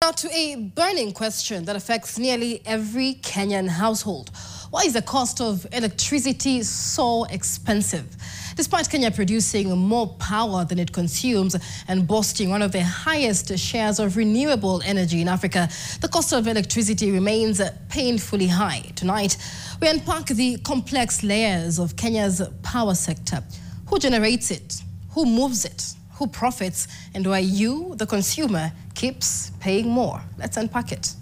Now to a burning question that affects nearly every Kenyan household. Why is the cost of electricity so expensive? Despite Kenya producing more power than it consumes and boasting one of the highest shares of renewable energy in Africa, the cost of electricity remains painfully high. Tonight, we unpack the complex layers of Kenya's power sector. Who generates it? Who moves it? Who profits? And why you, the consumer, keeps paying more? Let's unpack it.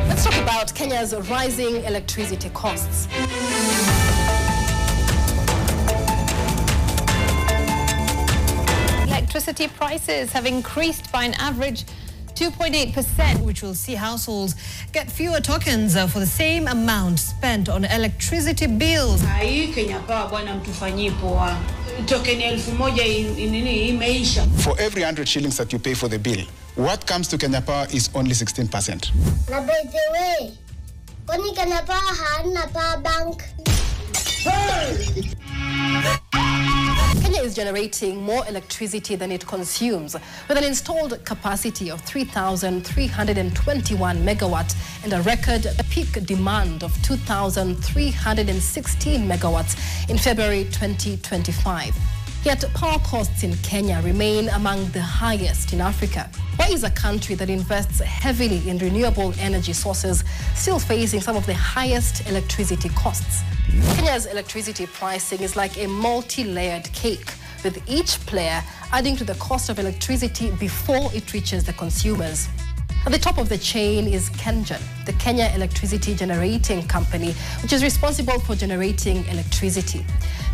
Let's talk about Kenya's rising electricity costs. Electricity prices have increased by an average 2.8%, which will see households get fewer tokens for the same amount spent on electricity bills. For every 100 shillings that you pay for the bill, what comes to Kenya Power is only 16%. Na by the way, kwani Kenya Power hana power bank? Kenya is generating more electricity than it consumes, with an installed capacity of 3,321 megawatts and a record peak demand of 2,316 megawatts in February 2025. Yet power costs in Kenya remain among the highest in Africa. Why is a country that invests heavily in renewable energy sources still facing some of the highest electricity costs? Kenya's electricity pricing is like a multi-layered cake, with each player adding to the cost of electricity before it reaches the consumers. At the top of the chain is KenGen, the Kenya Electricity Generating Company, which is responsible for generating electricity.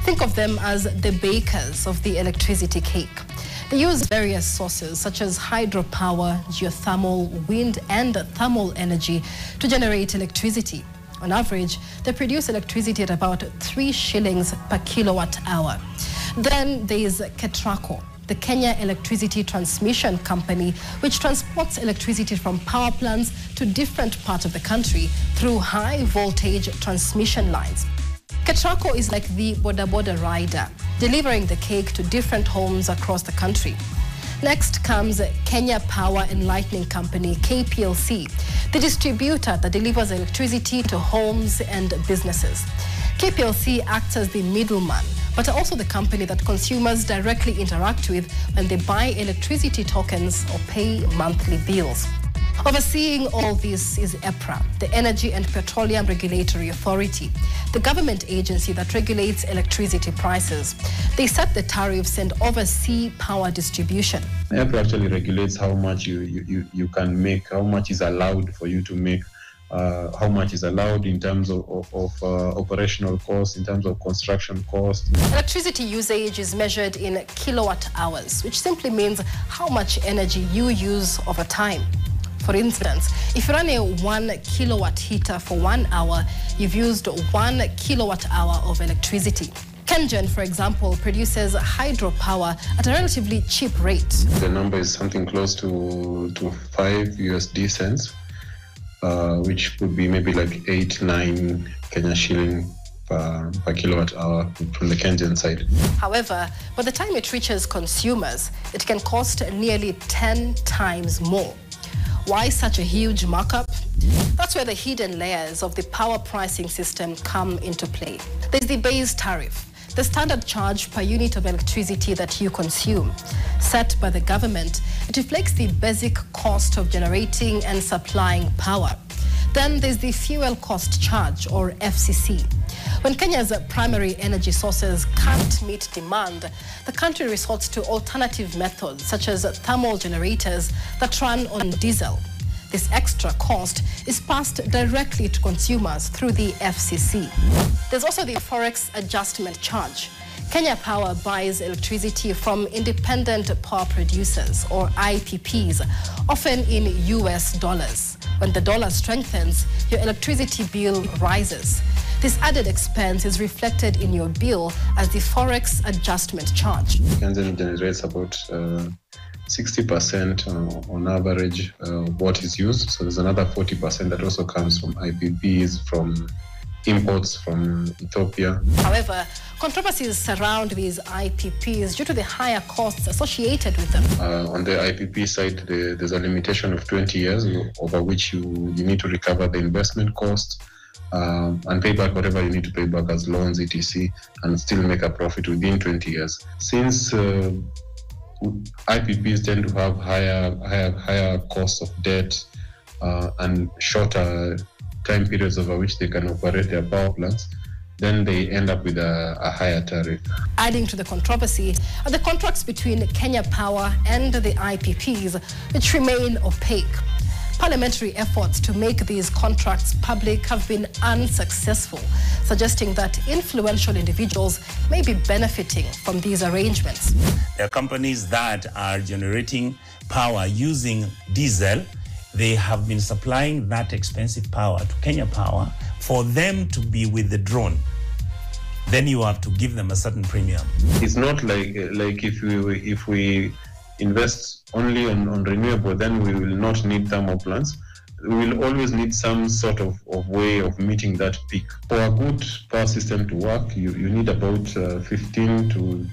Think of them as the bakers of the electricity cake. They use various sources such as hydropower, geothermal, wind and thermal energy to generate electricity. On average, they produce electricity at about 3 shillings per kilowatt hour. Then there is KETRACO, the Kenya Electricity Transmission Company, which transports electricity from power plants to different parts of the country through high voltage transmission lines. KETRACO is like the Boda Boda rider, delivering the cake to different homes across the country. Next comes Kenya Power and Lighting Company, KPLC, the distributor that delivers electricity to homes and businesses. KPLC acts as the middleman, but also the company that consumers directly interact with when they buy electricity tokens or pay monthly bills. Overseeing all this is EPRA, the Energy and Petroleum Regulatory Authority, the government agency that regulates electricity prices. They set the tariffs and oversee power distribution. EPRA actually regulates how much you can make, how much is allowed for you to make, how much is allowed in terms of operational costs, in terms of construction costs. Electricity usage is measured in kilowatt hours, which simply means how much energy you use over time. For instance, if you run a 1 kilowatt heater for 1 hour, you've used 1 kilowatt hour of electricity. KenGen, for example, produces hydropower at a relatively cheap rate. The number is something close to 5 USD cents, which would be maybe like 8-9 Kenya shilling per kilowatt hour from the KenGen side. However, by the time it reaches consumers, it can cost nearly 10 times more. Why such a huge markup? That's where the hidden layers of the power pricing system come into play. There's the base tariff, the standard charge per unit of electricity that you consume. Set by the government, it reflects the basic cost of generating and supplying power. Then there's the fuel cost charge, or FCC. When Kenya's primary energy sources can't meet demand, the country resorts to alternative methods such as thermal generators that run on diesel. This extra cost is passed directly to consumers through the FCC. There's also the Forex Adjustment Charge. Kenya Power buys electricity from independent power producers, or IPPs, often in US dollars. When the dollar strengthens, your electricity bill rises. This added expense is reflected in your bill as the Forex Adjustment Charge. KenGen generates about 60% on average what is used. So there's another 40% that also comes from IPPs, from imports from Ethiopia. However, controversies surround these IPPs due to the higher costs associated with them. On the IPP side, there's a limitation of 20 years over which you need to recover the investment cost and pay back whatever you need to pay back as loans, etc., and still make a profit within 20 years. Since IPPs tend to have higher costs of debt and shorter time periods over which they can operate their power plants, then they end up with a higher tariff. Adding to the controversy are the contracts between Kenya Power and the IPPs, which remain opaque. Parliamentary efforts to make these contracts public have been unsuccessful, suggesting that influential individuals may be benefiting from these arrangements. There are companies that are generating power using diesel. They have been supplying that expensive power to Kenya Power for them to be withdrawn. Then you have to give them a certain premium. It's not like if we invest only on renewable, then we will not need thermal plants. We will always need some sort of way of meeting that peak. For a good power system to work, you need about 15 to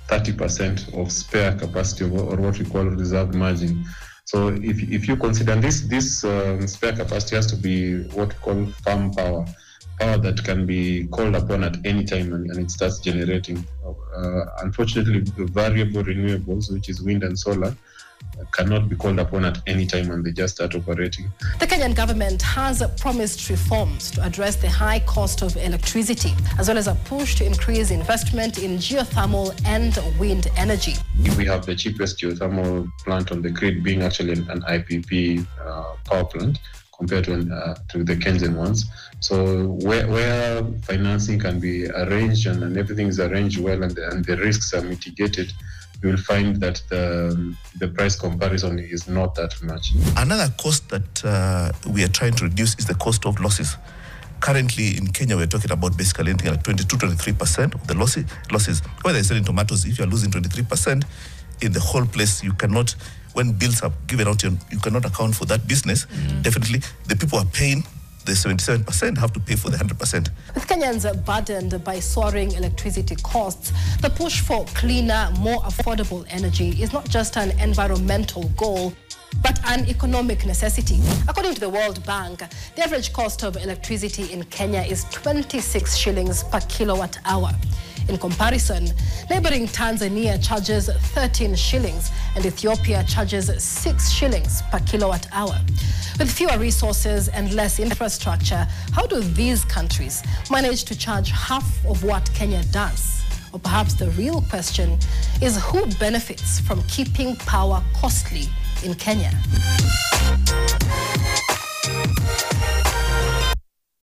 30% of spare capacity, or what we call reserve margin. So if you consider this spare capacity has to be what we call firm power that can be called upon at any time and it starts generating. Unfortunately, the variable renewables, which is wind and solar, cannot be called upon at any time and they just start operating. The Kenyan government has promised reforms to address the high cost of electricity, as well as a push to increase investment in geothermal and wind energy. We have the cheapest geothermal plant on the grid being actually an IPP power plant compared to the Kenyan ones. So where financing can be arranged and everything is arranged well and the risks are mitigated, you will find that the price comparison is not that much. Another cost that we are trying to reduce is the cost of losses. Currently in Kenya, we're talking about basically anything like 22-23% of the losses. Whether you're selling tomatoes, if you're losing 23% in the whole place, you cannot, when bills are given out, you cannot account for that business. Definitely, the people are paying the 77% have to pay for the 100%. With Kenyans burdened by soaring electricity costs, the push for cleaner, more affordable energy is not just an environmental goal, but an economic necessity. According to the World Bank, the average cost of electricity in Kenya is 26 shillings per kilowatt hour. In comparison, neighboring Tanzania charges 13 shillings and Ethiopia charges 6 shillings per kilowatt hour. With fewer resources and less infrastructure, how do these countries manage to charge half of what Kenya does? Or perhaps the real question is who benefits from keeping power costly in Kenya?